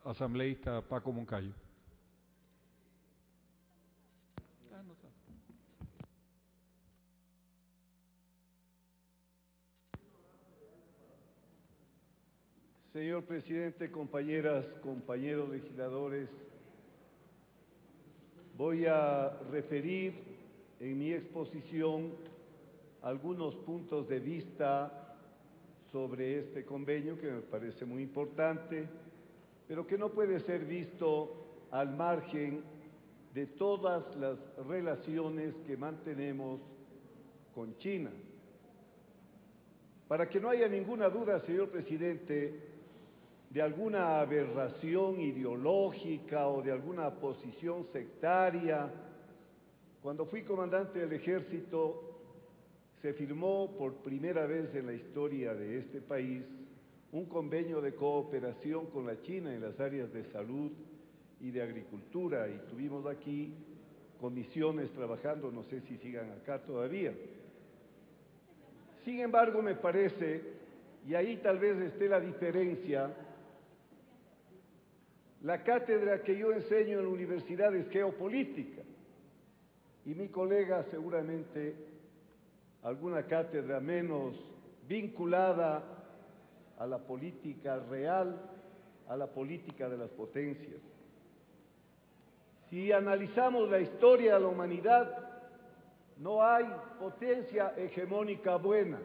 asambleísta Paco Moncayo. No está. Señor presidente, compañeras, compañeros legisladores, voy a referir en mi exposición algunos puntos de vista sobre este convenio que me parece muy importante, pero que no puede ser visto al margen de todas las relaciones que mantenemos con China. Para que no haya ninguna duda, señor presidente, de alguna aberración ideológica o de alguna posición sectaria, cuando fui comandante del ejército se firmó por primera vez en la historia de este país un convenio de cooperación con la China en las áreas de salud y de agricultura, y tuvimos aquí comisiones trabajando, no sé si sigan acá todavía. Sin embargo, me parece, y ahí tal vez esté la diferencia, la cátedra que yo enseño en la universidad es geopolítica, y mi colega seguramente alguna cátedra menos vinculada a la política real, a la política de las potencias. Si analizamos la historia de la humanidad, no hay potencia hegemónica buena.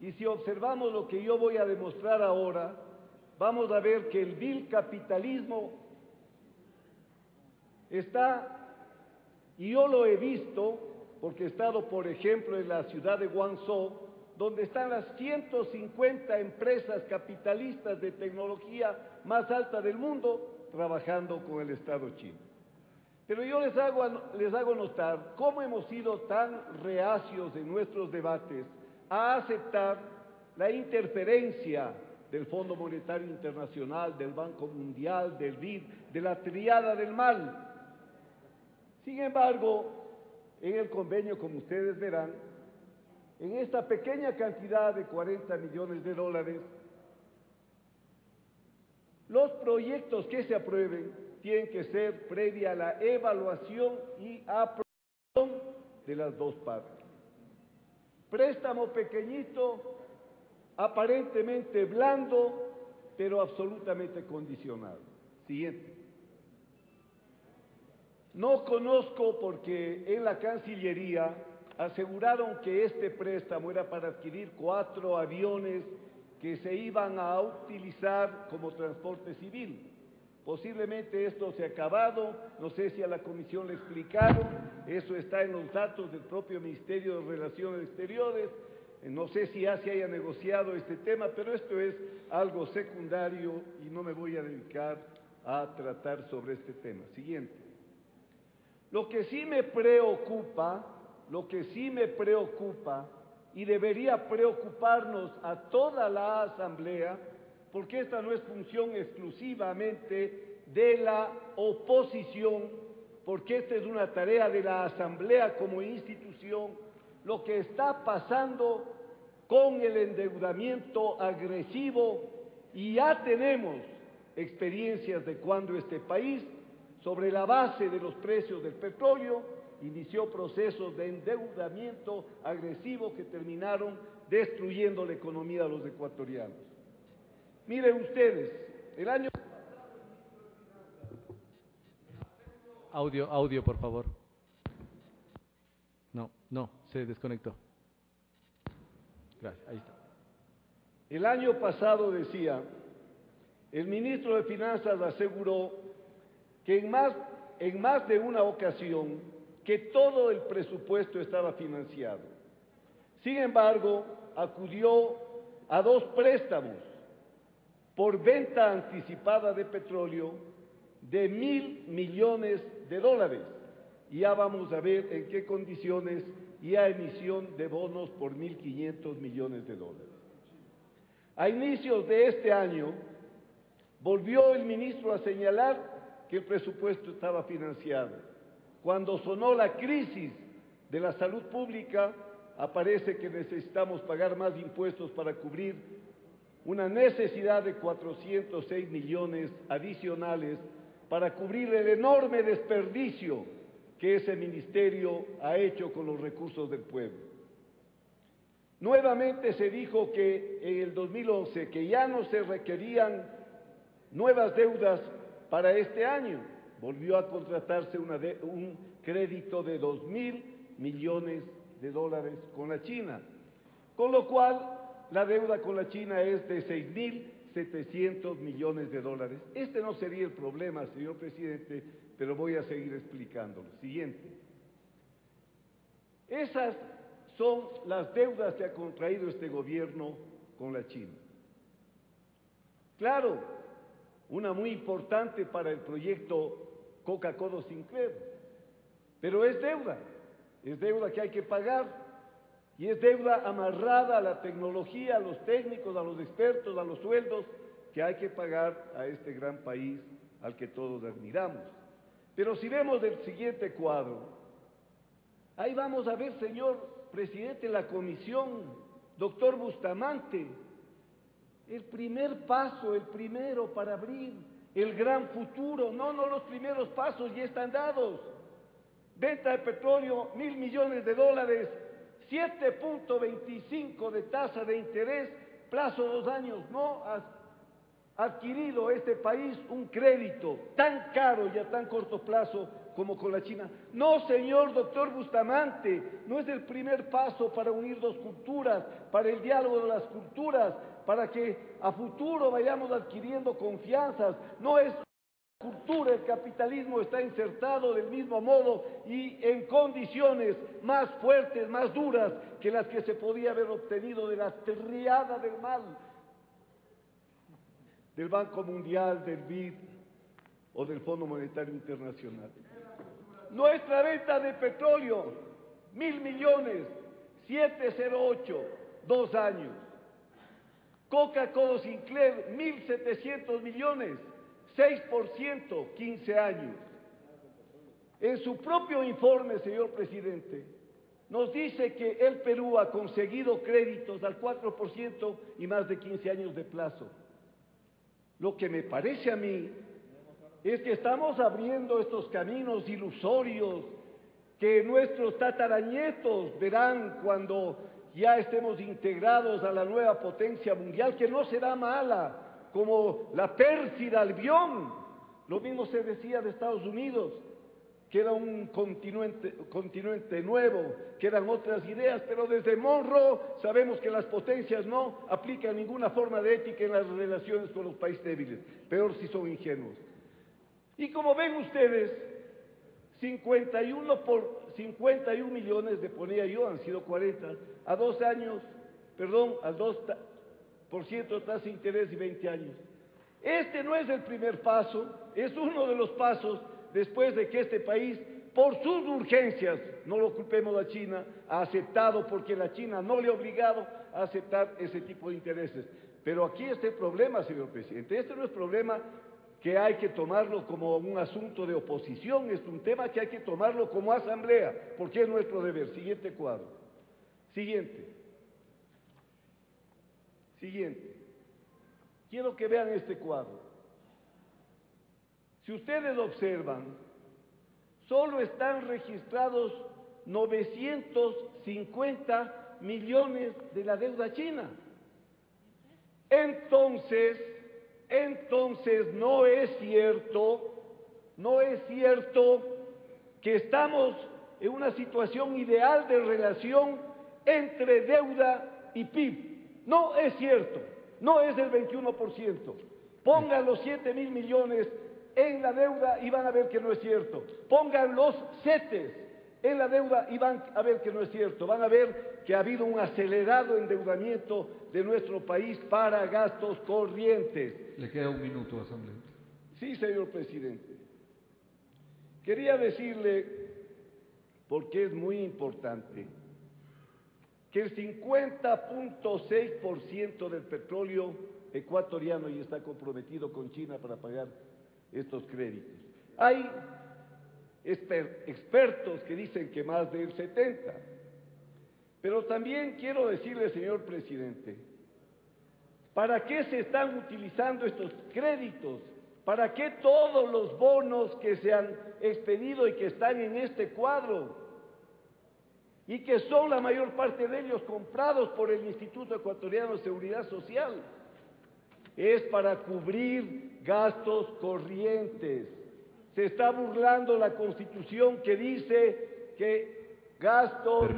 Y si observamos lo que yo voy a demostrar ahora, vamos a ver que el vil capitalismo está, y yo lo he visto, porque he estado, por ejemplo, en la ciudad de Guangzhou, donde están las 150 empresas capitalistas de tecnología más alta del mundo trabajando con el Estado chino. Pero yo les hago notar cómo hemos sido tan reacios en nuestros debates a aceptar la interferencia del Fondo Monetario Internacional, del Banco Mundial, del BID, de la triada del mal. Sin embargo, en el convenio, como ustedes verán, en esta pequeña cantidad de 40 millones de dólares, los proyectos que se aprueben tienen que ser previa a la evaluación y aprobación de las dos partes. Préstamo pequeñito, aparentemente blando, pero absolutamente condicionado. Siguiente. No conozco, porque en la Cancillería aseguraron que este préstamo era para adquirir 4 aviones que se iban a utilizar como transporte civil. Posiblemente esto se ha acabado, no sé si a la comisión le explicaron, eso está en los datos del propio Ministerio de Relaciones Exteriores, no sé si ya se haya negociado este tema, pero esto es algo secundario y no me voy a dedicar a tratar sobre este tema. Siguiente. Lo que sí me preocupa y debería preocuparnos a toda la Asamblea, porque esta no es función exclusivamente de la oposición, porque esta es una tarea de la Asamblea como institución, lo que está pasando con el endeudamiento agresivo, y ya tenemos experiencias de cuando este país, sobre la base de los precios del petróleo, inició procesos de endeudamiento agresivo que terminaron destruyendo la economía de los ecuatorianos. Miren ustedes, el año... Audio, por favor. No, se desconectó. Gracias, ahí está. El año pasado, decía, el ministro de Finanzas aseguró que en más de una ocasión que todo el presupuesto estaba financiado. Sin embargo, acudió a 2 préstamos por venta anticipada de petróleo de $1.000 millones, y ya vamos a ver en qué condiciones, y a emisión de bonos por $1.500 millones. A inicios de este año, volvió el ministro a señalar que el presupuesto estaba financiado. Cuando sonó la crisis de la salud pública, aparece que necesitamos pagar más impuestos para cubrir una necesidad de 406 millones adicionales para cubrir el enorme desperdicio que ese ministerio ha hecho con los recursos del pueblo. Nuevamente se dijo que en el 2011 que ya no se requerían nuevas deudas para este año. Volvió a contratarse un crédito de 2.000 millones de dólares con la China, con lo cual la deuda con la China es de 6.700 millones de dólares. Este no sería el problema, señor presidente, pero voy a seguir explicándolo. Siguiente. Esas son las deudas que ha contraído este gobierno con la China. Claro, una muy importante para el proyecto Coca-Cola Sinclair, pero es deuda que hay que pagar, y es deuda amarrada a la tecnología, a los técnicos, a los expertos, a los sueldos que hay que pagar a este gran país al que todos admiramos. Pero si vemos el siguiente cuadro, ahí vamos a ver, señor presidente, la comisión, doctor Bustamante, el primer paso, el primero para abrir el gran futuro. No, los primeros pasos ya están dados. Venta de petróleo, 1.000 millones de dólares, 7.25 de tasa de interés, plazo 2 años. No ha adquirido este país un crédito tan caro y a tan corto plazo como con la China. No, señor doctor Bustamante, no es el primer paso para unir dos culturas, para el diálogo de las culturas, para que a futuro vayamos adquiriendo confianzas. No es cultura, el capitalismo está insertado del mismo modo y en condiciones más fuertes, más duras que las que se podía haber obtenido de la triada del mal, del Banco Mundial, del BID o del Fondo Monetario Internacional. Nuestra venta de petróleo, 1.000 millones, 708, 2 años. Coca-Cola Sinclair, 1.700 millones, 6%, 15 años. En su propio informe, señor presidente, nos dice que el Perú ha conseguido créditos al 4% y más de 15 años de plazo. Lo que me parece a mí es que estamos abriendo estos caminos ilusorios que nuestros tataranietos verán cuando ya estemos integrados a la nueva potencia mundial, que no será mala, como la pérfida Albión. Lo mismo se decía de Estados Unidos, que era un continente nuevo, que eran otras ideas, pero desde Monroe sabemos que las potencias no aplican ninguna forma de ética en las relaciones con los países débiles, peor si son ingenuos. Y como ven ustedes, 51 millones le ponía yo, han sido 40, a 2 años, perdón, al 2% de tasa de interés y 20 años. Este no es el primer paso, es uno de los pasos después de que este país, por sus urgencias, no lo culpemos a China, ha aceptado, porque la China no le ha obligado a aceptar ese tipo de intereses. Pero aquí está el problema, señor presidente. Este no es problema que hay que tomarlo como un asunto de oposición, es un tema que hay que tomarlo como asamblea, porque es nuestro deber. Siguiente cuadro. Siguiente. Quiero que vean este cuadro. Si ustedes observan, solo están registrados 950 millones de la deuda china. Entonces no es cierto que estamos en una situación ideal de relación entre deuda y PIB. No es cierto, no es del 21%. Pongan los 7.000 millones en la deuda y van a ver que no es cierto. Pongan los CETES en la deuda y van a ver que no es cierto. Van a ver que ha habido un acelerado endeudamiento de nuestro país para gastos corrientes. Le queda 1 minuto, asambleísta. Sí, señor presidente. Quería decirle, porque es muy importante, que el 50.6% del petróleo ecuatoriano ya está comprometido con China para pagar estos créditos. Hay expertos que dicen que más del 70%. Pero también quiero decirle, señor presidente, ¿Para qué se están utilizando estos créditos? ¿Para qué todos los bonos que se han expedido y que están en este cuadro? Y que son la mayor parte de ellos comprados por el Instituto Ecuatoriano de Seguridad Social. Es para cubrir gastos corrientes. Se está burlando la Constitución que dice que gastos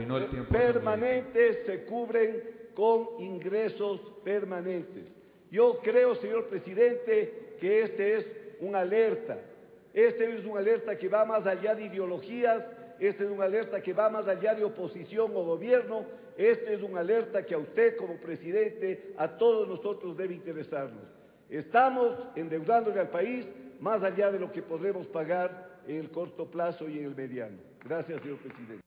permanentes se cubren con ingresos permanentes. Yo creo, señor presidente, que este es una alerta. Este es una alerta que va más allá de ideologías. Este es una alerta que va más allá de oposición o gobierno. Este es una alerta que a usted como presidente, a todos nosotros debe interesarnos. Estamos endeudándole al país más allá de lo que podremos pagar en el corto plazo y en el mediano. Gracias, señor presidente.